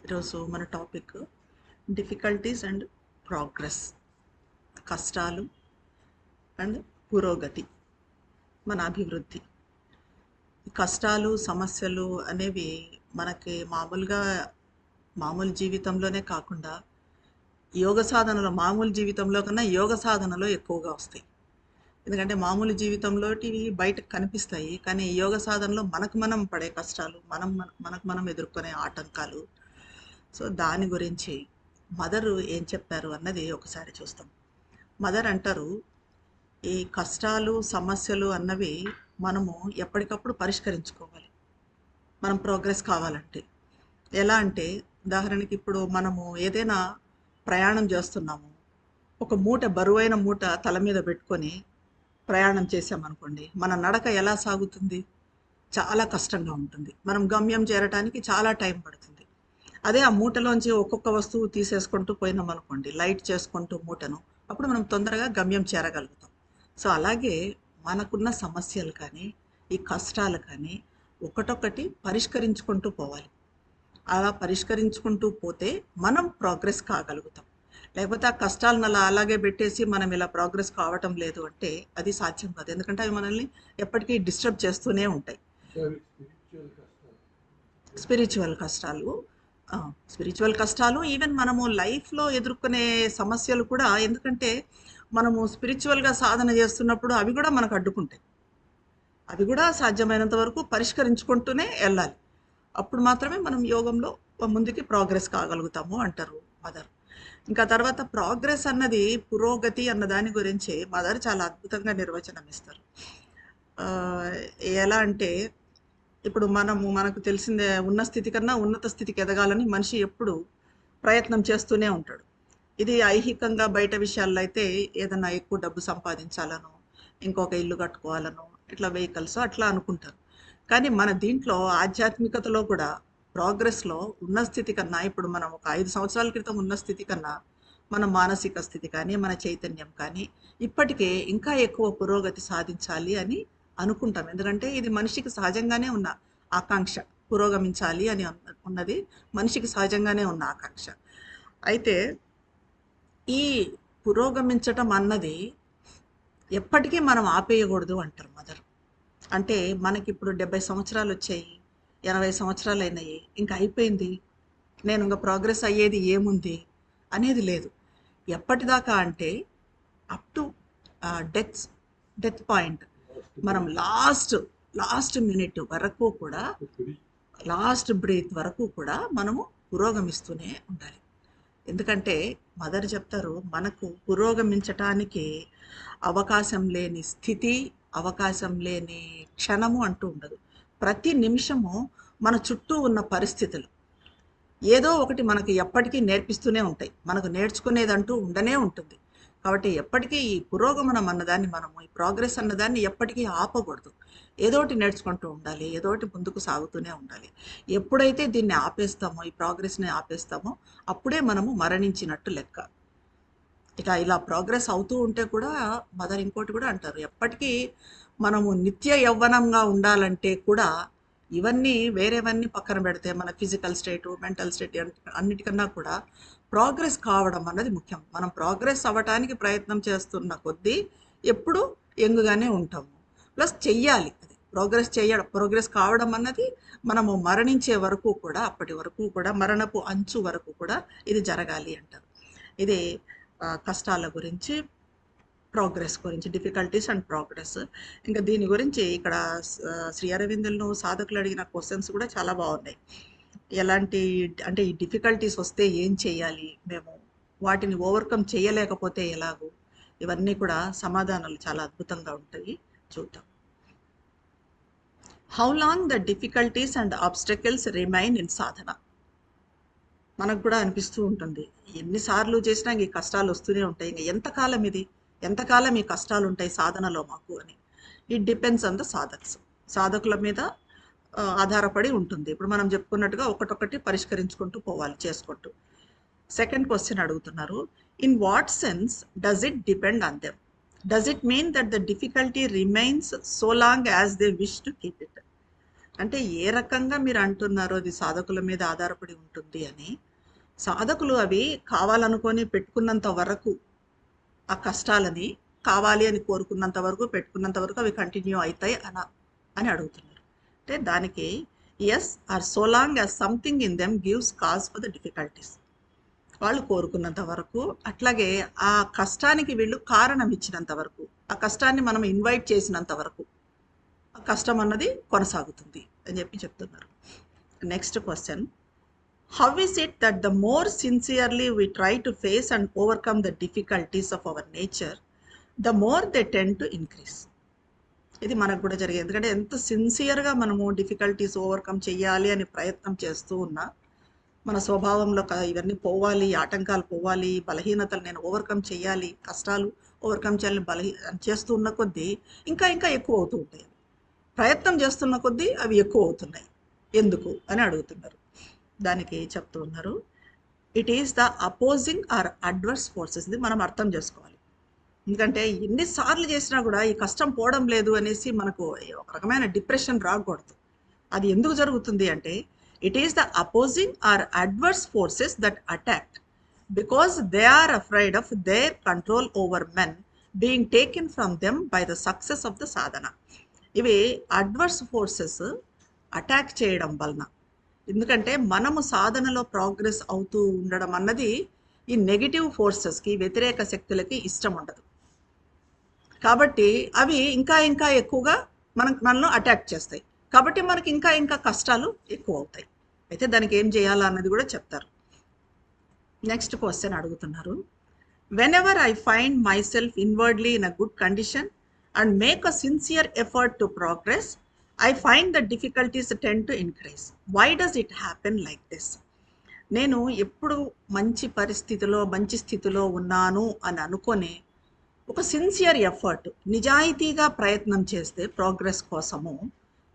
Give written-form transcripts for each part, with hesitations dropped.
ఈరోజు మన topic difficulties and progress, కష్టాలు అండ్ పురోగతి, మన అభివృద్ధి. ఈ కష్టాలు సమస్యలు అనేవి మనకి మామూలు జీవితంలోనే కాకుండా యోగ సాధనలో, మామూలు జీవితంలో కన్నా యోగ సాధనలో ఎక్కువగా వస్తాయి. ఎందుకంటే మామూలు జీవితంలోటివి బయటకు కనిపిస్తాయి, కానీ యోగ సాధనలో మనకు మనం పడే కష్టాలు, మనకు మనం ఎదుర్కొనే ఆటంకాలు, సో దాని గురించి మదరు ఏం చెప్పారు అన్నది ఒకసారి చూస్తాం. మదర్ అంటారు, ఈ కష్టాలు సమస్యలు అన్నవి మనము ఎప్పటికప్పుడు పరిష్కరించుకోవాలి మనం ప్రోగ్రెస్ కావాలంటే. ఎలా అంటే, ఉదాహరణకి ఇప్పుడు మనము ఏదైనా ప్రయాణం చేస్తున్నాము, ఒక బరువైన మూట తల మీద పెట్టుకొని ప్రయాణం చేసామనుకోండి, మన నడక ఎలా సాగుతుంది? చాలా కష్టంగా ఉంటుంది. మనం గమ్యం చేరటానికి చాలా టైం పడుతుంది. అదే ఆ మూటలోంచి ఒక్కొక్క వస్తువు తీసేసుకుంటూ పోయినాం అనుకోండి, లైట్ చేసుకుంటూ మూటను, అప్పుడు మనం తొందరగా గమ్యం చేరగలుగుతాం. సో అలాగే మనకున్న సమస్యలు కానీ, ఈ కష్టాలు కానీ ఒకటొకటి పరిష్కరించుకుంటూ పోవాలి. అలా పరిష్కరించుకుంటూ పోతే మనం ప్రోగ్రెస్ కాగలుగుతాం. లేకపోతే ఆ కష్టాలను అలాగే పెట్టేసి మనం ఇలా ప్రోగ్రెస్ కావటం లేదు అంటే అది సాధ్యం కాదు. ఎందుకంటే అవి మనల్ని ఎప్పటికీ డిస్టర్బ్ చేస్తూనే ఉంటాయి. స్పిరిచువల్ కష్టాలు, స్పిరిచువల్ కష్టాలు, ఈవెన్ మనము లైఫ్లో ఎదుర్కొనే సమస్యలు కూడా. ఎందుకంటే మనము స్పిరిచువల్గా సాధన చేస్తున్నప్పుడు అవి కూడా మనకు అడ్డుకుంటాయి. అవి కూడా సాధ్యమైనంత వరకు పరిష్కరించుకుంటూనే వెళ్ళాలి. అప్పుడు మాత్రమే మనం యోగంలో ముందుకి ప్రోగ్రెస్ కాగలుగుతాము అంటారు మదర్. ఇంకా తర్వాత ప్రోగ్రెస్ అన్నది, పురోగతి అన్న దాని గురించి మదర్ చాలా అద్భుతంగా నిర్వచనం ఇస్తారు. ఎలా అంటే, ఇప్పుడు మనకు తెలిసిందే, ఉన్న స్థితి కన్నా ఉన్నత స్థితికి ఎదగాలని మనిషి ఎప్పుడు ప్రయత్నం చేస్తూనే ఉంటాడు. ఇది ఐహికంగా బయట విషయాల్లో అయితే ఏదన్నా ఎక్కువ డబ్బు సంపాదించాలనో, ఇంకొక ఇల్లు కట్టుకోవాలనో, ఇట్లా వెహికల్స్ అట్లా అనుకుంటారు. కానీ మన దీంట్లో ఆధ్యాత్మికతలో కూడా ప్రోగ్రెస్లో ఉన్న స్థితి కన్నా, ఇప్పుడు మనం ఒక 5 సంవత్సరాల క్రితం ఉన్న స్థితి కన్నా మన మానసిక స్థితి కానీ, మన చైతన్యం కానీ ఇప్పటికే ఇంకా ఎక్కువ పురోగతి సాధించాలి అని అనుకుంటాం. ఎందుకంటే ఇది మనిషికి సహజంగానే ఉన్న ఆకాంక్ష, పురోగమించాలి అని ఉన్నది మనిషికి సహజంగానే ఉన్న ఆకాంక్ష. అయితే ఈ పురోగమించటం అన్నది ఎప్పటికీ మనం ఆపేయకూడదు అంటారు మదర్. అంటే మనకిప్పుడు 70 సంవత్సరాలు వచ్చాయి, 80 సంవత్సరాలు అయినాయి, ఇంకా అయిపోయింది, నేను ఇంకా ప్రోగ్రెస్ అయ్యేది ఏముంది అనేది లేదు. ఎప్పటిదాకా అంటే up to death death point, మనం లాస్ట్ మినిట్ వరకు కూడా, లాస్ట్ బ్రీత్ వరకు కూడా మనము పురోగమిస్తూనే ఉండాలి. ఎందుకంటే మదర్ చెప్తారు, మనకు పురోగమించటానికి అవకాశం లేని స్థితి, అవకాశం లేని క్షణము అంటూ ఉండదు. ప్రతి నిమిషము మన చుట్టూ ఉన్న పరిస్థితులు ఏదో ఒకటి మనకి ఎప్పటికీ నేర్పిస్తూనే ఉంటాయి. మనకు నేర్చుకునేదంటూ ఉండనే ఉంటుంది. కాబట్టి ఎప్పటికీ ఈ పురోగమనం అన్నదాన్ని, మనము ఈ ప్రోగ్రెస్ అన్నదాన్ని ఎప్పటికీ ఆపకూడదు. ఏదోటి నేర్చుకుంటూ ఉండాలి, ఏదోటి ముందుకు సాగుతూనే ఉండాలి. ఎప్పుడైతే దీన్ని ఆపేస్తామో, ఈ ప్రోగ్రెస్ని ఆపేస్తామో, అప్పుడే మనము మరణించినట్టు లెక్క. ఇలా ప్రోగ్రెస్ అవుతూ ఉంటే కూడా మదర్ ఇంకోటి కూడా అంటారు, ఎప్పటికీ మనము నిత్య యవ్వనంగా ఉండాలంటే కూడా వేరేవన్నీ పక్కన పెడితే, మన ఫిజికల్ స్టేటు, మెంటల్ స్టేట్ అన్నిటికన్నా కూడా ప్రోగ్రెస్ కావడం అన్నది ముఖ్యం. మనం ప్రోగ్రెస్ అవ్వటానికి ప్రయత్నం చేస్తున్న కొద్దీ ఎప్పుడు యంగ్గానే ఉంటాము. ప్లస్ చెయ్యాలి, అది ప్రోగ్రెస్ కావడం అన్నది మనము మరణించే వరకు కూడా, అప్పటి వరకు కూడా, మరణపు అంచు వరకు కూడా ఇది జరగాలి అంటారు. ఇది కష్టాల గురించి, ప్రోగ్రెస్ గురించి, డిఫికల్టీస్ అండ్ ప్రోగ్రెస్. ఇంకా దీని గురించి ఇక్కడ శ్రీ అరవిందులను సాధకులు అడిగిన క్వశ్చన్స్ కూడా చాలా బాగున్నాయి. ఎలాంటి అంటే, ఈ డిఫికల్టీస్ వస్తే ఏం చేయాలి, మేము వాటిని ఓవర్కమ్ చేయలేకపోతే ఎలాగో, ఇవన్నీ కూడా సమాధానాలు చాలా అద్భుతంగా ఉంటాయి, చూద్దాం. How long the difficulties and obstacles remain in sadhana. మనకు కూడా అనిపిస్తూ ఉంటుంది, ఎన్నిసార్లు చేసినా ఈ కష్టాలు వస్తూనే ఉంటాయి, ఇంకా ఎంతకాలం ఈ కష్టాలు ఉంటాయి సాధనలో మాకు అని. ఇట్ డిపెండ్స్ ఆన్ ద సాధకుల మీద ఆధారపడి ఉంటుంది. ఇప్పుడు మనం చెప్పుకున్నట్టుగా ఒకటొకటి పరిష్కరించుకుంటూ పోవాలి, చేసుకుంటూ. సెకండ్ క్వశ్చన్ అడుగుతున్నారు, in what sense does it depend on them? Does it mean that the difficulty remains so long as they wish to keep it? అంటే ఏ రకంగా మీరు అంటున్నారో అది సాధకుల మీద ఆధారపడి ఉంటుంది అని. సాధకులు అవి కావాలనుకొని పెట్టుకున్నంత వరకు ఆ కష్టాలని కావాలి అని కోరుకున్నంత వరకు పెట్టుకున్నంత వరకు అవి కంటిన్యూ అవుతాయి అని అడుగుతున్నారు. అంటే దానికి yes or so long as something in them gives cause for the difficulties. వాళ్ళు కోరుకున్నంత వరకు, అట్లాగే ఆ కష్టానికి వీళ్ళు కారణం ఇచ్చినంత వరకు, ఆ కష్టాన్ని మనం ఇన్వైట్ చేసినంత వరకు ఆ కష్టం అన్నది కొనసాగుతుంది అని చెప్తున్నారు. Next question, how is it that the more sincerely we try to face and overcome the difficulties of our nature, the more they tend to increase. ఇది మనకు కూడా జరిగేది. ఎందుకంటే ఎంత సిన్సియర్గా మనము డిఫికల్టీస్ ఓవర్కమ్ చేయాలి అని ప్రయత్నం చేస్తూ ఉన్నా, మన స్వభావంలో ఇవన్నీ పోవాలి, ఆటంకాలు పోవాలి, బలహీనతలు నేను ఓవర్కమ్ చేయాలి, కష్టాలు ఓవర్కమ్ చేయాలని చేస్తూ ఉన్న కొద్దీ ఇంకా ఇంకా ఎక్కువ అవుతూ ఉంటాయి. ప్రయత్నం చేస్తున్న కొద్దీ అవి ఎక్కువ అవుతున్నాయి. ఎందుకు అని అడుగుతున్నారు. దానికి చెప్తూ ఉన్నారు, it is the opposing or adverse forces. ఇది మనం అర్థం చేసుకోవాలి. ఎందుకంటే ఎన్నిసార్లు చేసినా కూడా ఈ కష్టం పోవడం లేదు అనేసి మనకు ఒక రకమైన డిప్రెషన్ రాకూడదు. అది ఎందుకు జరుగుతుంది అంటే, it is the opposing or adverse forces that attack because they are afraid of their control over men being taken from them by the success of the sadhana. ఇవి అడ్వర్స్ ఫోర్సెస్ అటాక్ చేయడం వలన, ఎందుకంటే మనము సాధనలో ప్రోగ్రెస్ అవుతూ ఉండడం అన్నది ఈ నెగిటివ్ ఫోర్సెస్కి, వ్యతిరేక శక్తులకి ఇష్టం ఉండదు. కాబట్టి అవి ఇంకా ఇంకా ఎక్కువగా మనల్ని అటాక్ చేస్తాయి. కాబట్టి మనకి ఇంకా ఇంకా కష్టాలు ఎక్కువ అవుతాయి. అయితే దానికి ఏం చేయాలా అన్నది కూడా చెప్తారు. నెక్స్ట్ క్వశ్చన్ అడుగుతున్నారు, whenever I find myself inwardly in a good condition and make a sincere effort to progress, I find the difficulties tend to increase. Why does it happen like this? నేను ఎప్పుడు మంచి పరిస్థితిలో, మంచి స్థితిలో ఉన్నాను అని అనుకొని ఒక సిన్సియర్ ఎఫర్ట్, నిజాయితీగా ప్రయత్నం చేస్తే ప్రోగ్రెస్ కోసము,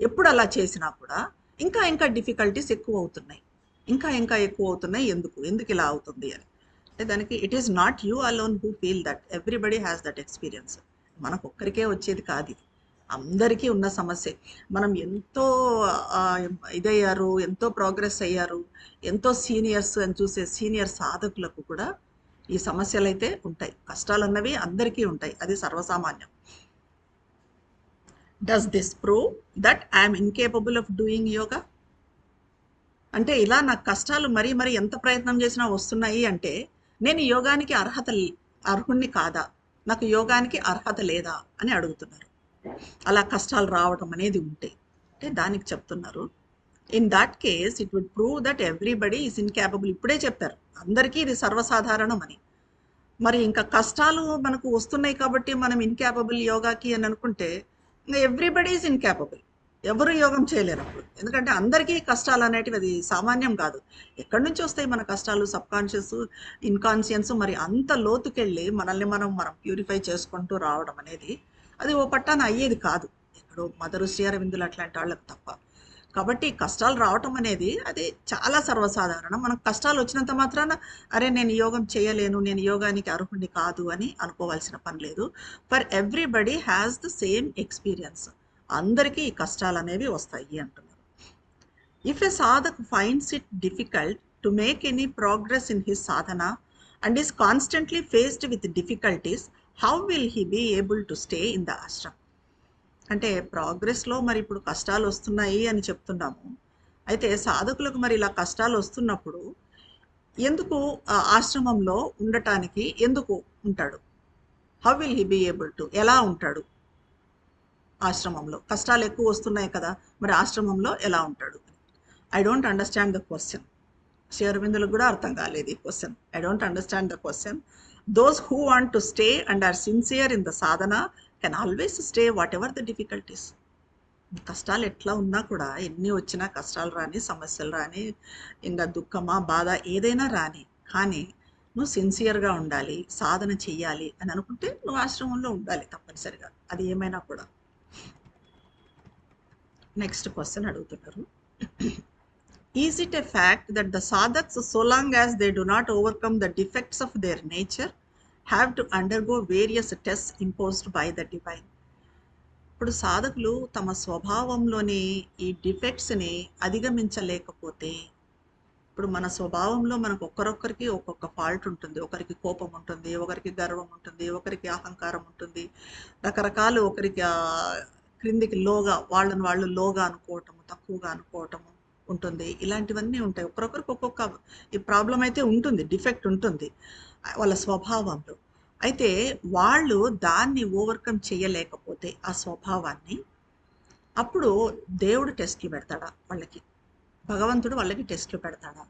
ఎప్పుడు అలా చేసినా కూడా ఇంకా ఇంకా డిఫికల్టీస్ ఎక్కువ అవుతున్నాయి, ఇంకా ఇంకా ఎక్కువ అవుతున్నాయి. ఎందుకు ఇలా అవుతుంది అని అంటే, దానికి it is not you alone who feel that, everybody has that experience. మనకు ఒక్కరికే వచ్చేది కాదు, ఇది అందరికీ ఉన్న సమస్య. మనం ఎంతో ఇదయ్యారు, ఎంతో ప్రోగ్రెస్ అయ్యారు, ఎంతో సీనియర్స్ అని చూసే సీనియర్ సాధకులకు కూడా ఈ సమస్యలు అయితే ఉంటాయి. కష్టాలు అన్నవి అందరికీ ఉంటాయి, అది సర్వసామాన్యం. Does this prove that I'm incapable of doing yoga? అంటే ఇలా నాకు కష్టాలు మరీ మరీ ఎంత ప్రయత్నం చేసినా వస్తున్నాయి అంటే, నేను యోగానికి అర్హుణ్ణి కాదా, నాకు యోగానికి అర్హత లేదా అని అడుగుతున్నారు. అలా కష్టాలు రావడం అనేది ఉంటే అంటే దానికి చెప్తున్నారు, in that case it would prove that everybody is incapable. ఇప్పుడే చెప్పారు అందరికీ ఇది సర్వసాధారణం అని. మరి ఇంకా కష్టాలు మనకు వస్తున్నాయి కాబట్టి మనం ఇన్కేపబుల్ యోగాకి అని అనుకుంటే, ఇంకా ఎవ్రీబడి ఈజ్ ఇన్కేపబుల్, ఎవరు యోగం చేయలేరు అప్పుడు. ఎందుకంటే అందరికీ కష్టాలు అనేటివి అది సామాన్యం కాదు. ఎక్కడి నుంచి వస్తాయి మన కష్టాలు? సబ్కాన్షియస్, ఇన్కాన్షియన్స్. మరి అంత లోతుకెళ్ళి మనల్ని మనం ప్యూరిఫై చేసుకుంటూ రావడం అనేది అది ఓ పట్టాన అయ్యేది కాదు, ఎక్కడో మదరు శ్రీ అరవిందులు అట్లాంటి వాళ్ళకు తప్ప. కాబట్టి కష్టాలు రావటం అనేది అది చాలా సర్వసాధారణం. మనకు కష్టాలు వచ్చినంత మాత్రాన అరే నేను యోగం చేయలేను, నేను యోగానికి అర్హుడిని కాదు అని అనుకోవాల్సిన పని లేదు. For everybody has the same experience. అందరికీ ఈ కష్టాలు అనేవి వస్తాయి అంటున్నారు. If a sadhak finds it difficult to make any progress in his sadhana and is constantly faced with difficulties, how will he be able to stay in the ashram? అంటే ప్రోగ్రెస్లో మరి ఇప్పుడు కష్టాలు వస్తున్నాయి అని చెప్తున్నాము. అయితే సాధకులకు మరి ఇలా కష్టాలు వస్తున్నప్పుడు ఎందుకు ఆశ్రమంలో ఉండటానికి ఎందుకు ఉంటాడు? How will he be able to, ఎలా ఉంటాడు ఆశ్రమంలో? కష్టాలు ఎక్కువ వస్తున్నాయి కదా, మరి ఆశ్రమంలో ఎలా ఉంటాడు? I don't understand the question. Sri అరవిందులకు కూడా అర్థం కాలేదు ఈ question. I don't understand the question. Those who want to stay and are sincere in the sadhana can always stay whatever the difficulties. కష్టాలు ఎట్లా ఉన్నా కూడా, ఎన్ని వచ్చినా, కష్టాలు రాని, సమస్యలు రాని, ఇంకా దుఃఖమా బాధ ఏదైనా రాని, కానీ నువ్వు సిన్సియర్గా ఉండాలి, సాధన చెయ్యాలి అని అనుకుంటే నువ్వు ఆశ్రమంలో ఉండాలి తప్పనిసరిగా, అది ఏమైనా కూడా. నెక్స్ట్ క్వశ్చన్ అడుగుతున్నారు, is it a fact that the sadhaks so long as they do not overcome the defects of their nature have to undergo various tests imposed by the divine? ఇప్పుడు సాధకులు తమ స్వభావంలోని ఈ డిఫెక్ట్స్ని అధిగమించలేకపోతే, ఇప్పుడు మన స్వభావంలో మనకు ఒక్కొక్కరికి ఒక్కొక్క ఫాల్ట్ ఉంటుంది. ఒకరికి కోపం ఉంటుంది, ఒకరికి గర్వం ఉంటుంది, ఒకరికి అహంకారం ఉంటుంది, రకరకాలు ఒకరికి క్రిందికి లోగా వాళ్ళని వాళ్ళు లోగా అనుకోవటము, తక్కువగా అనుకోవటము ఉంటుంది. ఇలాంటివన్నీ ఉంటాయి. ఒక్కొక్కరికి ఒక్కొక్క ఈ ప్రాబ్లం అయితే ఉంటుంది, డిఫెక్ట్ ఉంటుంది వాళ్ళ స్వభావంలో. అయితే వాళ్ళు దాన్ని ఓవర్కమ్ చేయలేకపోతే ఆ స్వభావాన్ని, అప్పుడు దేవుడు టెస్ట్లు పెడతాడా వాళ్ళకి? భగవంతుడు వాళ్ళకి టెస్ట్లు పెడతాడా?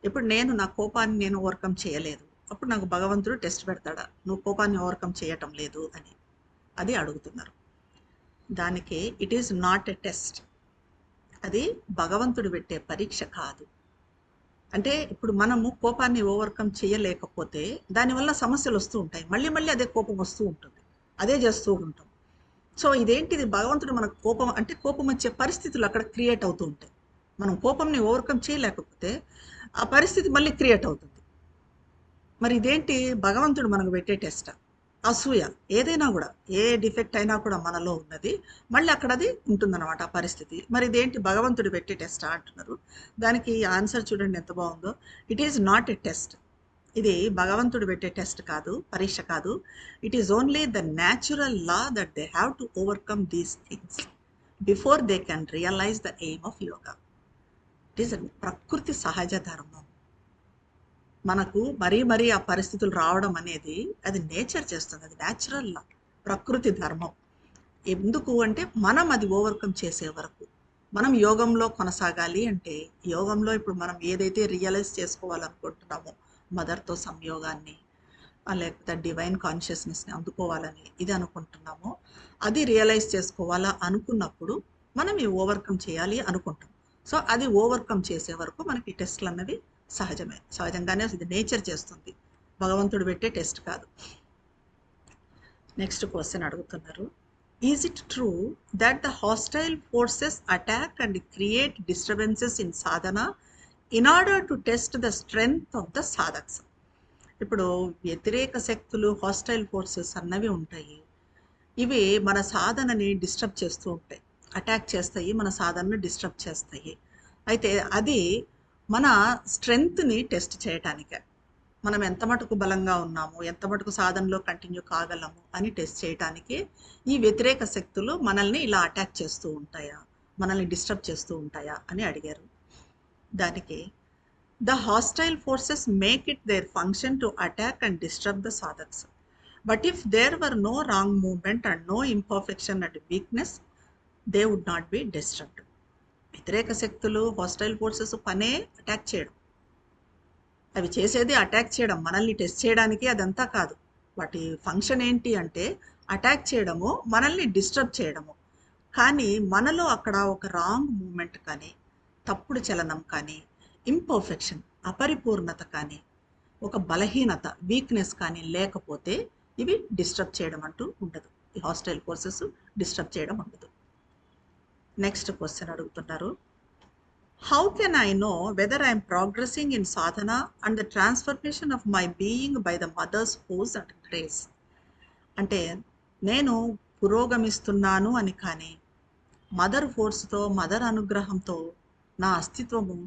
ఇప్పుడు నేను నా కోపాన్ని నేను ఓవర్కమ్ చేయలేదు, అప్పుడు నాకు భగవంతుడు టెస్ట్ పెడతాడా? నువ్వు కోపాన్ని ఓవర్కమ్ చేయటం లేదు అని, అది అడుగుతున్నారు. దానికి it is not a test, అది భగవంతుడు పెట్టే పరీక్ష కాదు. అంటే ఇప్పుడు మనము కోపాన్ని ఓవర్కమ్ చేయలేకపోతే దానివల్ల సమస్యలు వస్తూ ఉంటాయి, మళ్ళీ మళ్ళీ అదే కోపం వస్తూ ఉంటుంది, అదే చేస్తూ ఉంటాం. సో ఇదేంటిది, భగవంతుడు మనకు కోపం అంటే కోపం వచ్చే పరిస్థితులు అక్కడ క్రియేట్ అవుతూ ఉంటాయి. మనం కోపంని ఓవర్కమ్ చేయలేకపోతే ఆ పరిస్థితి మళ్ళీ క్రియేట్ అవుతుంది. మరి ఇదేంటి, భగవంతుడు మనకు పెట్టే టెస్ట్. అసూయ ఏదైనా కూడా, ఏ డిఫెక్ట్ అయినా కూడా మనలో ఉన్నది, మళ్ళీ అక్కడ అది ఉంటుందన్నమాట ఆ పరిస్థితి. మరి ఇదేంటి, భగవంతుడు పెట్టే టెస్ట్ అంటున్నారు. దానికి ఆన్సర్ చూడండి ఎంత బాగుందో. It is not a test, ఇది భగవంతుడు పెట్టే టెస్ట్ కాదు, పరీక్ష కాదు. It is only the natural law that they have to overcome these things before they can realise the aim of yoga. It is ప్రకృతి సహజ ధర్మం. మనకు మరీ మరీ ఆ పరిస్థితులు రావడం అనేది అది నేచర్ చేస్తుంది, అది న్యాచురల్ లా, ప్రకృతి ధర్మం. ఎందుకు అంటే మనం అది ఓవర్కమ్ చేసే వరకు మనం యోగంలో కొనసాగాలి. అంటే యోగంలో ఇప్పుడు మనం ఏదైతే రియలైజ్ చేసుకోవాలనుకుంటున్నామో, మదర్తో సంయోగాన్ని, లేకపోతే డివైన్ కాన్షియస్నెస్ని అందుకోవాలని ఇది అనుకుంటున్నామో, అది రియలైజ్ చేసుకోవాలా అనుకున్నప్పుడు మనం ఈ ఓవర్కమ్ చేయాలి అనుకుంటాం. సో అది ఓవర్కమ్ చేసే వరకు మనకి టెస్ట్లు అన్నవి సహజమే, సహజంగానే ఇది నేచర్ చేస్తుంది, భగవంతుడు పెట్టే టెస్ట్ కాదు. నెక్స్ట్ క్వశ్చన్ అడుగుతున్నారు. Is it true that the hostile forces attack and create disturbances in sadhana in order to test the strength of the sadhaks? ఇప్పుడు వ్యతిరేక శక్తులు, హాస్టైల్ ఫోర్సెస్ అన్నవి ఉంటాయి. ఇవి మన సాధనని డిస్టర్బ్ చేస్తూ ఉంటాయి, అటాక్ చేస్తాయి, మన సాధనను డిస్టర్బ్ చేస్తాయి. అయితే అది మన స్ట్రెంగ్త్ని టెస్ట్ చేయటానికే, మనం ఎంత మటుకు బలంగా ఉన్నాము, ఎంత మటుకు సాధనలో కంటిన్యూ కాగలము అని టెస్ట్ చేయటానికి ఈ వ్యతిరేక శక్తులు మనల్ని ఇలా అటాక్ చేస్తూ ఉంటాయా, మనల్ని డిస్టర్బ్ చేస్తూ ఉంటాయా అని అడిగారు. దానికి the hostile forces make it their function to attack and disturb the sadhaks, but if there were no wrong movement and no imperfection and weakness they would not be disturbed. వ్యతిరేక శక్తులు, హాస్టైల్ ఫోర్సెస్ పనే attack చేయడం, అవి చేసేది attack చేయడం, మనల్ని test చేయడానికి అదంతా కాదు. వాటి ఫంక్షన్ ఏంటి అంటే అటాక్ చేయడము, మనల్ని డిస్టర్బ్ చేయడము. కానీ మనలో అక్కడ ఒక రాంగ్ మూమెంట్ కానీ, తప్పుడు చలనం కానీ, ఇంపర్ఫెక్షన్ అపరిపూర్ణత కానీ, ఒక బలహీనత వీక్నెస్ కానీ లేకపోతే ఇవి డిస్టర్బ్ చేయడం అంటూ ఉండదు, ఈ హాస్టైల్ ఫోర్సెస్ డిస్టర్బ్ చేయడం ఉండదు. నెక్స్ట్ క్వశ్చన్ అడుగుతున్నారు. How can I know whether I am progressing in sadhana and the transformation of my being by the mother's force and grace? అంటే నేను పురోగమిస్తున్నాను అని కానీ, మదర్ ఫోర్స్తో, మదర్ అనుగ్రహంతో నా అస్తిత్వము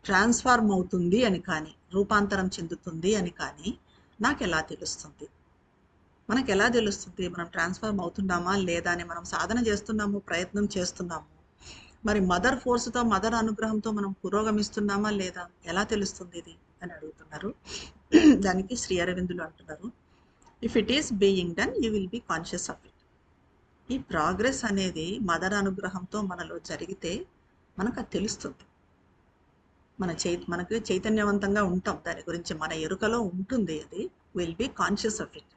ట్రాన్స్ఫార్మ్ అవుతుంది అని కానీ, రూపాంతరం చెందుతుంది అని కానీ నాకు ఎలా తెలుస్తుంది? మనకు ఎలా తెలుస్తుంది మనం ట్రాన్స్ఫార్మ్ అవుతున్నామా లేదా అని? మనం సాధన చేస్తున్నాము, ప్రయత్నం చేస్తున్నాము, మరి మదర్ ఫోర్స్తో, మదర్ అనుగ్రహంతో మనం పురోగమిస్తున్నామా లేదా, ఎలా తెలుస్తుంది ఇది అని అడుగుతున్నారు. దానికి శ్రీ అరవిందులు అంటున్నారు, if it is being done you will be conscious of it. ఈ ప్రోగ్రెస్ అనేది మదర్ అనుగ్రహంతో మనలో జరిగితే మనకు అది తెలుస్తుంది, మనకు చైతన్యవంతంగా ఉంటాం, దాని గురించి మన ఎరుకలో ఉంటుంది, అది will be conscious of it.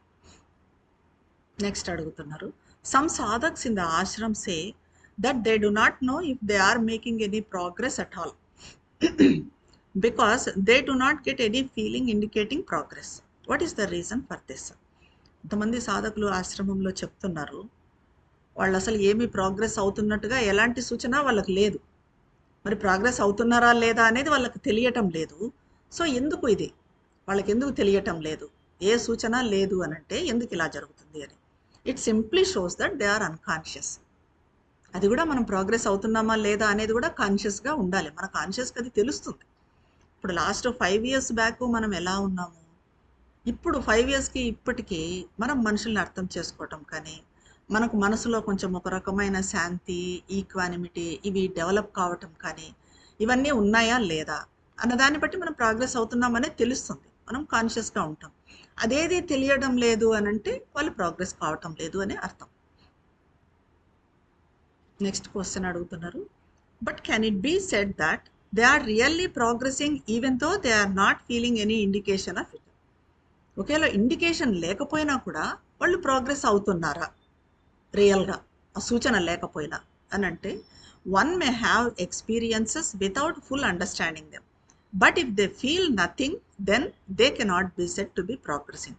Next అడుగుతున్నారు, some sadhaks in the ashram say that they do not know if they are making any progress at all because they do not get any feeling indicating progress. What is the reason for this? కొంతమంది సాధకులు ఆశ్రమంలో చెప్తున్నారు, వాళ్ళు అసలు ఏమీ progress అవుతున్నట్టుగా ఎలాంటి సూచన వాళ్ళకి లేదు, మరి ప్రోగ్రెస్ అవుతున్నారా లేదా అనేది వాళ్ళకి తెలియటం లేదు. సో ఎందుకు ఇది వాళ్ళకి ఎందుకు తెలియటం లేదు, ఏ సూచన లేదు అని అంటే ఎందుకు ఇలా జరుగుతుంది అని. It simply shows that they are unconscious. అది కూడా మనం ప్రోగ్రెస్ అవుతున్నామా లేదా అనేది కూడా కాన్షియస్గా ఉండాలి. మన కాన్షియస్కి అది తెలుస్తుంది. ఇప్పుడు లాస్ట్ 5 years బ్యాక్ మనం ఎలా ఉన్నాము, ఇప్పుడు 5 yearsకి ఇప్పటికీ మనం మనుషుల్ని అర్థం చేసుకోవటం కానీ, మనకు మనసులో కొంచెం ఒక రకమైన శాంతి, ఈక్వానిమిటీ ఇవి డెవలప్ కావటం కానీ, ఇవన్నీ ఉన్నాయా లేదా అన్నదాన్ని బట్టి మనం ప్రోగ్రెస్ అవుతున్నామనే తెలుస్తుంది. మనం కాన్షియస్గా ఉంటాం. అదేది తెలియడం లేదు అని అంటే వాళ్ళు ప్రోగ్రెస్ కావటం లేదు అని అర్థం. నెక్స్ట్ క్వశ్చన్ అడుగుతున్నారు, but can it be said that they are really progressing even though they are not feeling any indication of it? ఒకవేళ ఇండికేషన్ లేకపోయినా కూడా వాళ్ళు ప్రోగ్రెస్ అవుతున్నారా రియల్గా, ఆ సూచన లేకపోయినా అని అంటే, one may have experiences without full understanding them, but if they feel nothing then they cannot be said to be progressing.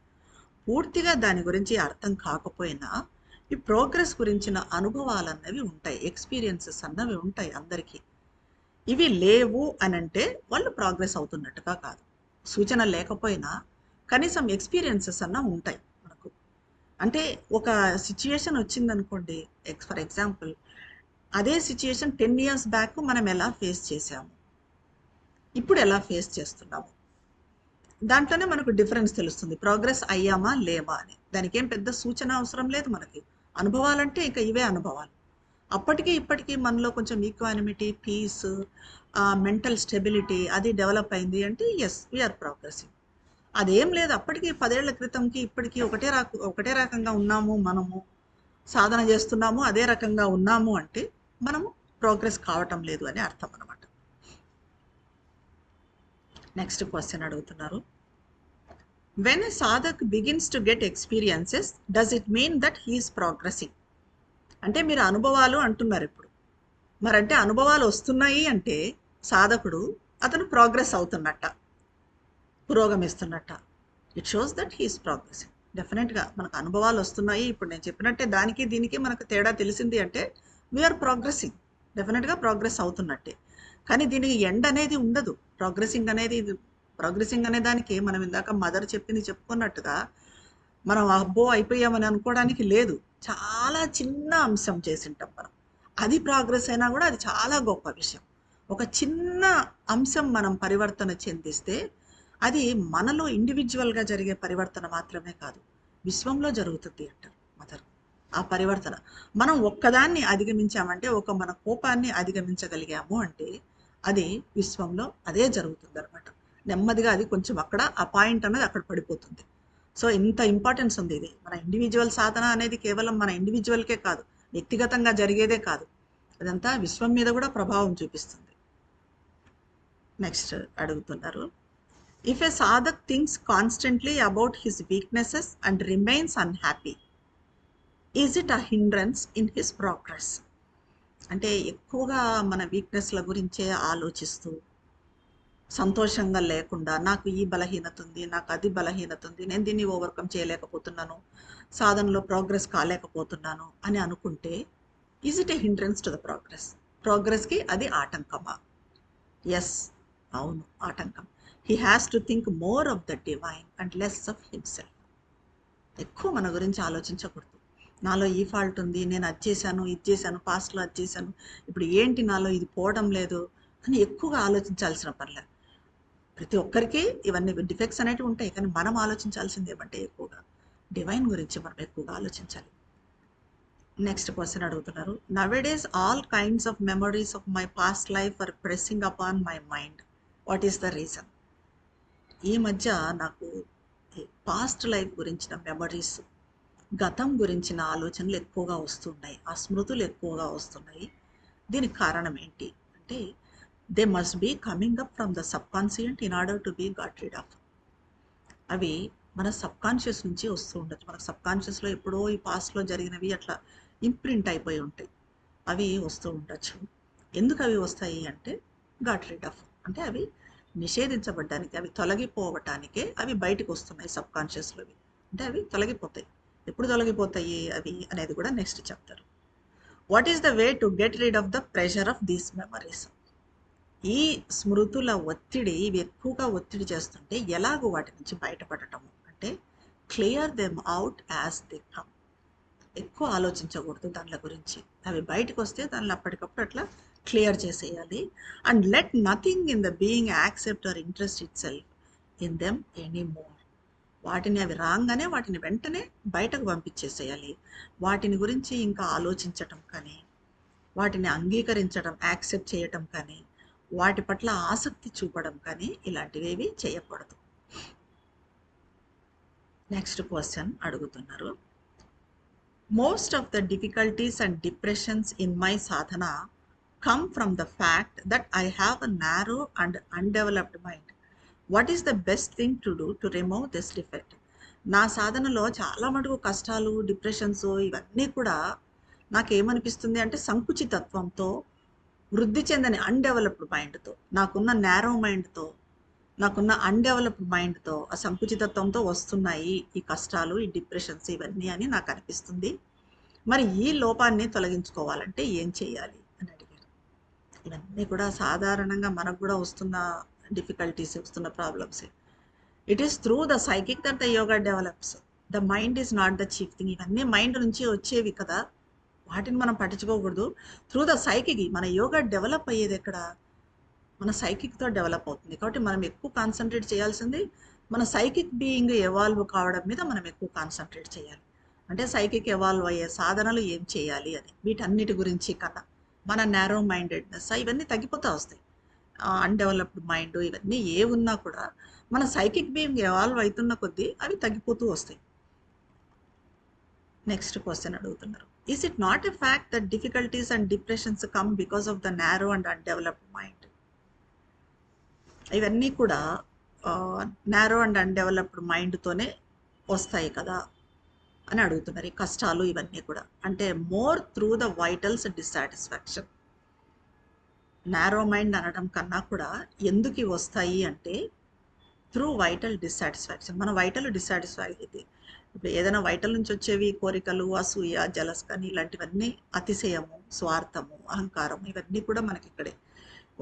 పూర్తిగా దాని గురించి అర్థం కాకపోయినా ఈ ప్రోగ్రెస్ గురించిన అనుభవాలు అన్నవి ఉంటాయి, ఎక్స్పీరియన్సెస్ అన్నవి ఉంటాయి అందరికీ. ఇవి లేవు అని అంటే వాళ్ళు ప్రోగ్రెస్ అవుతున్నట్టుగా కాదు. సూచన లేకపోయినా కనీసం ఎక్స్పీరియన్సెస్ అన్న ఉంటాయి మనకు. అంటే ఒక సిచ్యుయేషన్ వచ్చిందనుకోండి, ఫర్ ఎగ్జాంపుల్ అదే సిచ్యుయేషన్ 10 years బ్యాక్ మనం ఎలా ఫేస్ చేసాము, ఇప్పుడు ఎలా ఫేస్ చేస్తున్నాము, దాంట్లోనే మనకు డిఫరెన్స్ తెలుస్తుంది. ప్రోగ్రెస్ అయ్యామా లేవా అని. దానికి ఏం పెద్ద సూచన అవసరం లేదు మనకి. అనుభవాలంటే ఇంకా ఇవే అనుభవాలు. అప్పటికి ఇప్పటికీ మనలో కొంచెం ఈక్వానిమిటీ, పీస్, మెంటల్ స్టెబిలిటీ అది డెవలప్ అయింది అంటే ఎస్ వీఆర్ ప్రోగ్రెసింగ్. అదేం లేదు, అప్పటికి 10 ఏళ్ల క్రితంకి ఇప్పటికీ ఒకటే రకంగా ఉన్నాము, మనము సాధన చేస్తున్నాము, అదే రకంగా ఉన్నాము అంటే మనము ప్రోగ్రెస్ కావటం లేదు అని అర్థం అనమాట. నెక్స్ట్ క్వశ్చన్ అడుగుతున్నారు, when a sadhak begins to get experiences does it mean that he is progressing? అంటే మీరు అనుభవాలు అంటున్నారు ఇప్పుడు, మరంటే అనుభవాలు వస్తున్నాయి అంటే సాధకుడు అతను ప్రోగ్రెస్ అవుతున్నట్ట, పురోగమిస్తున్నట్ట. It shows that he is progressing. డెఫినెట్గా మనకు అనుభవాలు వస్తున్నాయి, ఇప్పుడు నేను చెప్పినట్టే దానికి దీనికి మనకు తేడా తెలిసింది అంటే వీఆర్ ప్రోగ్రెసింగ్, డెఫినెట్గా ప్రోగ్రెస్ అవుతున్నట్టే. కానీ దీనికి ఎండ్ అనేది ఉండదు. ప్రోగ్రెసింగ్ అనే దానికి మనం ఇందాక మదర్ చెప్పుకున్నట్టుగా మనం అబ్బో అయిపోయామని అనుకోవడానికి లేదు. చాలా చిన్న అంశం చేసింటాం మనం, అది ప్రోగ్రెస్ అయినా కూడా అది చాలా గొప్ప విషయం. ఒక చిన్న అంశం మనం పరివర్తన చెందిస్తే అది మనలో ఇండివిజువల్గా జరిగే పరివర్తన మాత్రమే కాదు, విశ్వంలో జరుగుతుంది అంటారు మదర్. ఆ పరివర్తన మనం ఒక్కదాన్ని అధిగమించామంటే, మన కోపాన్ని అధిగమించగలిగాము అంటే అది విశ్వంలో అదే జరుగుతుంది అనమాట. నెమ్మదిగా అది కొంచెం అక్కడ ఆ పాయింట్ అనేది అక్కడ పడిపోతుంది. సో ఇంత ఇంపార్టెన్స్ ఉంది ఇది. మన ఇండివిజువల్ సాధన అనేది కేవలం మన ఇండివిజువల్కే కాదు, వ్యక్తిగతంగా జరిగేదే కాదు, అదంతా విశ్వం మీద కూడా ప్రభావం చూపిస్తుంది. నెక్స్ట్ అడుగుతున్నారు, if a సాధక్ thinks constantly about his weaknesses and remains unhappy, is it a hindrance in his progress? అంటే ఎక్కువగా మన వీక్నెస్ల గురించే ఆలోచిస్తూ సంతోషంగా లేకుండా, నాకు ఈ బలహీనత ఉంది, నాకు అది బలహీనత ఉంది, నేను దీన్ని ఓవర్కమ్ చేయలేకపోతున్నాను, సాధనలో ప్రోగ్రెస్ కాలేకపోతున్నాను అని అనుకుంటే, is it a hindrance to the progress? ప్రోగ్రెస్కి అది ఆటంకమా? ఎస్, అవును, ఆటంకం. He has to think more of the divine and less of himself. ఎక్కువ మన గురించి ఆలోచించకూడదు. నాలో ఈ ఫాల్ట్ ఉంది, నేను అది చేశాను, ఇది చేశాను, పాస్ట్లో అది చేశాను, ఇప్పుడు ఏంటి నాలో ఇది పోవడం లేదు అని ఎక్కువగా ఆలోచించాల్సిన పనిలేదు. ప్రతి ఒక్కరికి ఇవన్నీ డిఫెక్ట్స్ అనేవి ఉంటాయి, కానీ మనం ఆలోచించాల్సింది ఏమంటే ఎక్కువగా డివైన్ గురించి మనం ఎక్కువగా ఆలోచించాలి. నెక్స్ట్ క్వశ్చన్ అడుగుతున్నారు, nowadays all kinds of memories of my past life are pressing upon my mind, what is the reason? ఈ మధ్య నాకు పాస్ట్ లైఫ్ గురించిన మెమరీస్, గతం గురించిన ఆలోచనలు ఎక్కువగా వస్తున్నాయి, ఆ స్మృతులు ఎక్కువగా వస్తున్నాయి. దీనికి కారణం ఏంటి అంటే, they must be coming up from the subconscious in order to be got rid of. అవి మన సబ్కాన్షియస్ నుంచి వస్తూ ఉండొచ్చు. మన సబ్కాన్షియస్లో ఎప్పుడో ఈ పాస్ట్లో జరిగినవి అట్లా ఇంప్రింట్ అయిపోయి ఉంటాయి, అవి వస్తూ ఉండొచ్చు. ఎందుకు అవి వస్తాయి అంటే, గాట్ రిడ్ ఆఫ్ అంటే అవి నిషేధించబడ్డానికి, అవి తొలగిపోవటానికే అవి బయటకు వస్తున్నాయి సబ్కాన్షియస్లోవి. అంటే అవి తొలగిపోతాయి. ఎప్పుడు తొలగిపోతాయి అవి అనేది కూడా నెక్స్ట్ చెప్తారు. What is the way to get rid of the pressure of these memories? ఈ స్మృతుల ఒత్తిడి, ఇవి ఎక్కువగా ఒత్తిడి చేస్తుంటే ఎలాగో వాటి నుంచి బయటపడటము అంటే, clear them out as they come. ఎక్కువ ఆలోచించకూడదు దానిల గురించి. అవి బయటకు వస్తే దానిని అప్పటికప్పుడు అట్లా క్లియర్ చేసేయాలి. And let nothing in the being accept or interest it self in them any more. వాటిని అవి రాగానే వాటిని వెంటనే బయటకు పంపించేసేయాలి. వాటిని గురించి ఇంకా ఆలోచించటం కానీ, వాటిని అంగీకరించడం, యాక్సెప్ట్ చేయటం కానీ, వాటి పట్ల ఆసక్తి చూపడం కానీ ఇలాంటివేవి చేయకూడదు. నెక్స్ట్ క్వశ్చన్ అడుగుతున్నారు. Most of the difficulties and depressions in my sadhana come from the fact that I have a narrow and undeveloped mind. What is the best thing to do to remove this defect? నా సాధనలో చాలా మటుకు కష్టాలు, depressions ఇవన్నీ కూడా నాకేమనిపిస్తుంది అంటే సంకుచితత్వంతో, వృద్ధి చెందని అన్డెవలప్డ్ మైండ్తో, నాకున్న నారో మైండ్తో, నాకున్న అన్డెవలప్డ్ మైండ్తో, ఆ సంకుచితత్వంతో వస్తున్నాయి ఈ కష్టాలు, ఈ డిప్రెషన్స్ ఇవన్నీ అని నాకు అనిపిస్తుంది. మరి ఈ లోపాన్ని తొలగించుకోవాలంటే ఏం చేయాలి అని అడిగారు. ఇవన్నీ కూడా సాధారణంగా మనకు కూడా వస్తున్న డిఫికల్టీస్, వస్తున్న problems. It is through the psychic that the yoga develops. The mind is not the chief thing. ఇవన్నీ మైండ్ నుంచి వచ్చేవి కదా, వాటిని మనం పట్టించుకోకూడదు. త్రూ ద సైకిక్ మన యోగా డెవలప్ అయ్యేది ఎక్కడ? మన సైకిక్తో డెవలప్ అవుతుంది. కాబట్టి మనం ఎక్కువ కాన్సన్ట్రేట్ చేయాల్సింది మన సైకిక్ బీయింగ్ ఎవాల్వ్ కావడం మీద మనం ఎక్కువ కాన్సన్ట్రేట్ చేయాలి. అంటే సైకిక్ ఎవాల్వ్ అయ్యే సాధనలు ఏం చేయాలి అని, వీటన్నిటి గురించి కన్నా మన నారో మైండెడ్నెస్ ఇవన్నీ తగ్గిపోతూ వస్తాయి. అన్డెవలప్డ్ మైండ్ ఇవన్నీ ఏ ఉన్నా కూడా మన సైకిక్ బీయింగ్ ఎవాల్వ్ అవుతున్న కొద్దీ అవి తగ్గిపోతూ వస్తాయి. నెక్స్ట్ క్వశ్చన్ అడుగుతున్నారు. Is it not a fact that difficulties and depressions come because of the narrow and undeveloped mind? ఇవన్నీ కూడా నారో అండ్ అన్డెవలప్డ్ మైండ్తోనే వస్తాయి కదా అని అడుగుతున్నారు. ఈ కష్టాలు ఇవన్నీ కూడా అంటే more through the vitals dissatisfaction. Narrow mind అనడం కన్నా కూడా ఎందుకు వస్తాయి అంటే త్రూ వైటల్ డిస్సాటిస్ఫాక్షన్. మన వైటల్ డిస్సాటిస్ఫై అయితే ఇప్పుడు ఏదైనా వైటల్ నుంచి వచ్చేవి కోరికలు, అసూయ, జలస్ కానీ ఇలాంటివన్నీ అతిశయము, స్వార్థము, అహంకారము ఇవన్నీ కూడా మనకి ఇక్కడే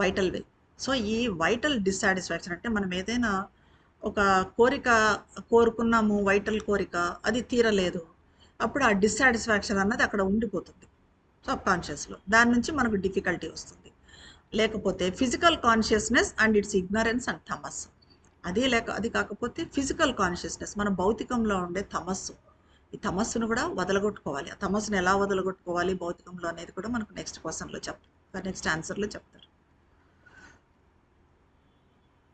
వైటల్ వే. సో ఈ వైటల్ డిస్సాటిస్ఫాక్షన్ అంటే మనం ఏదైనా ఒక కోరిక కోరుకున్నాము, వైటల్ కోరిక, అది తీరలేదు, అప్పుడు ఆ డిస్సాటిస్ఫాక్షన్ అన్నది అక్కడ ఉండిపోతుంది సబ్ కాన్షియస్లో. దాని నుంచి మనకు డిఫికల్టీ వస్తుంది. లేకపోతే physical consciousness and it's ignorance and తమస్సు. అది కాకపోతే ఫిజికల్ కాన్షియస్నెస్, మన భౌతికంలో ఉండే తమస్సు. ఈ తమస్సును కూడా వదలగొట్టుకోవాలి. ఆ తమస్సును ఎలా వదలగొట్టుకోవాలి భౌతికంలో అనేది కూడా మనకు నెక్స్ట్ క్వశ్చన్లో చెప్తారు, నెక్స్ట్ ఆన్సర్లో చెప్తారు.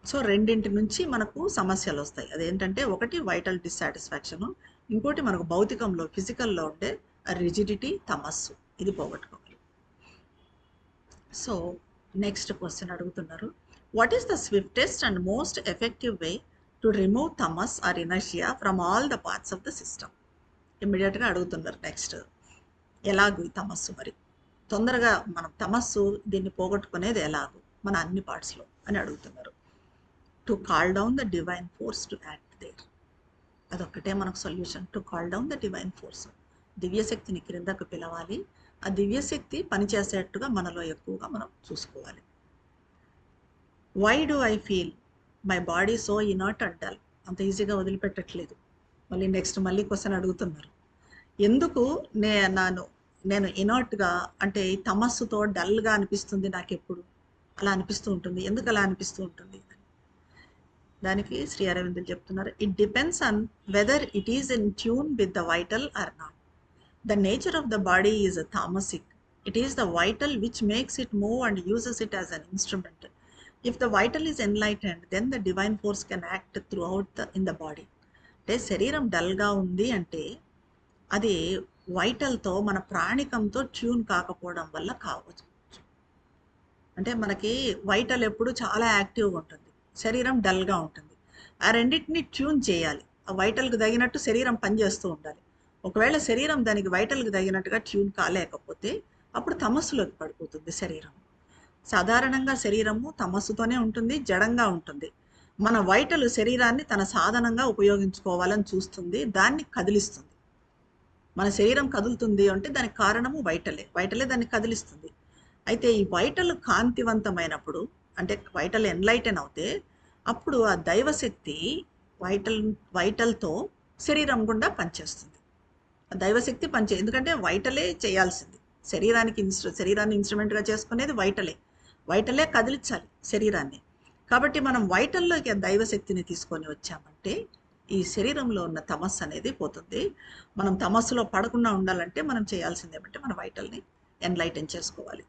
సో రెండింటి నుంచి మనకు సమస్యలు వస్తాయి. అదేంటంటే ఒకటి వైటల్ డిస్సాటిస్ఫాక్షను, ఇంకోటి మనకు భౌతికంలో ఫిజికల్లో ఉండే రిజిడిటీ, తమస్సు, ఇది పోగొట్టుకోవాలి. సో నెక్స్ట్ క్వశ్చన్ అడుగుతున్నారు. What is the swiftest and most effective way to remove tamas or inertia from all the parts of the system? ఇమ్మీడియట్గా అడుగుతున్నారు. నెక్స్ట్ ఎలాగూ ఈ తమస్సు మరి తొందరగా మనం తమస్సు దీన్ని పోగొట్టుకునేది ఎలాగూ మన అన్ని పార్ట్స్లో అని అడుగుతున్నారు. To call down the divine force to act there. అదొక్కటే మనకు solution. To call down the divine force, దివ్యశక్తిని క్రిందకు పిలవాలి. ఆ దివ్యశక్తి పనిచేసేట్టుగా మనలో ఎక్కువగా మనం చూసుకోవాలి. Why do I feel my body so inert and dull? అంత ఈజీగా వదిలిపెట్టట్లేదు. మళ్ళీ క్వశ్చన్ అడుగుతున్నారు. ఎందుకు నేను ఇనర్ట్గా అంటే ఈ తమస్సుతో డల్గా అనిపిస్తుంది, నాకు ఎప్పుడు అలా అనిపిస్తూ ఉంటుంది, ఎందుకు అలా అనిపిస్తూ ఉంటుంది? దానికి శ్రీ అరవిందులు చెప్తున్నారు. It depends on whether it is in tune with the vital or not. The nature of the body is tamasik. It is the vital which makes it move and uses it as an instrument. If the vital is enlightened then the divine force can act throughout in the body. అంటే శరీరం డల్గా ఉంది అంటే అది వైటల్తో, మన ప్రాణికంతో tune కాకపోవడం వల్ల కావచ్చు. అంటే మనకి వైటల్ ఎప్పుడు చాలా యాక్టివ్గా ఉంటుంది, శరీరం డల్గా ఉంటుంది. ఆ రెండింటిని ట్యూన్ చేయాలి. ఆ వైటల్కి తగినట్టు శరీరం పనిచేస్తూ ఉండాలి. ఒకవేళ శరీరం దానికి వైటల్కి తగినట్టుగా ట్యూన్ కాలేకపోతే అప్పుడు తమస్సులోకి పడిపోతుంది శరీరం. సాధారణంగా శరీరము తమస్సుతోనే ఉంటుంది, జడంగా ఉంటుంది. మన వైటల్ శరీరాన్ని తన సాధనంగా ఉపయోగించుకోవాలని చూస్తుంది, దాన్ని కదిలిస్తుంది. మన శరీరం కదులుతుంది అంటే దానికి కారణము వైటలే దాన్ని కదిలిస్తుంది. అయితే ఈ వైటల్ కాంతివంతమైనప్పుడు, అంటే వైటల్ ఎన్లైటన్ అవుతే అప్పుడు ఆ దైవశక్తి వైటల్తో శరీరం గుండా పనిచేస్తుంది. దైవశక్తి పనిచే ఎందుకంటే వైటలే చేయాల్సింది. శరీరాన్ని ఇన్‌స్ట్రుమెంట్‌గా చేసుకునేది వైటలే. వైటలే కదిలించాలి శరీరాన్ని. కాబట్టి మనం వైటల్లోకి ఆ దైవశక్తిని తీసుకొని వచ్చామంటే, ఈ శరీరంలో ఉన్న తమస్సు అనేది పోతుంది. మనం తమస్సులో పడకుండా ఉండాలంటే మనం చేయాల్సిందేమంటే మన వైటల్‌ని ఎన్‌లైటన్ చేసుకోవాలి.